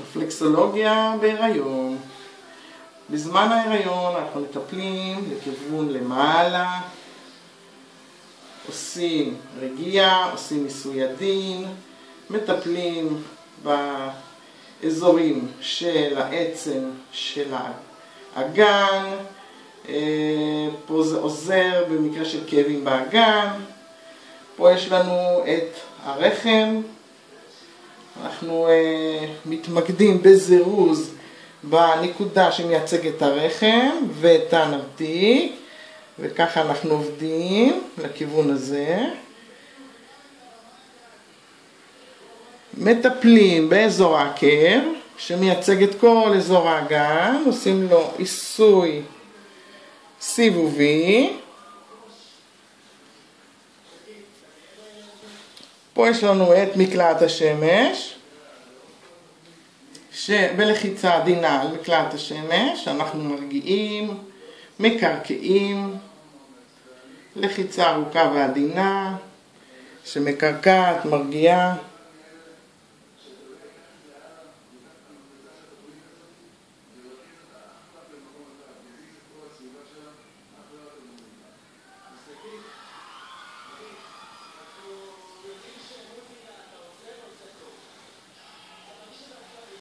רפלקסולוגיה בהיריון. בזמן ההיריון אנחנו מטפלים לכיוון למעלה, עושים רגיעה, עושים ניסוי עדין, מטפלים באזורים של העצם של האגן, פה זה עוזר במקרה של כאבים באגן. פה יש לנו את הרחם, אנחנו מתמקדים בזירוז בנקודה שמייצגת את הרחם ואת הנרתיק, וככה אנחנו עובדים לכיוון הזה. מטפלים באזור העקב שמייצג את כל אזור האגן, עושים לו עיסוי סיבובי. פה יש לנו את מקלעת השמש, שבלחיצה עדינה על מקלעת השמש אנחנו מרגיעים, מקרקעים, לחיצה ארוכה ועדינה שמקרקעת, מרגיעה.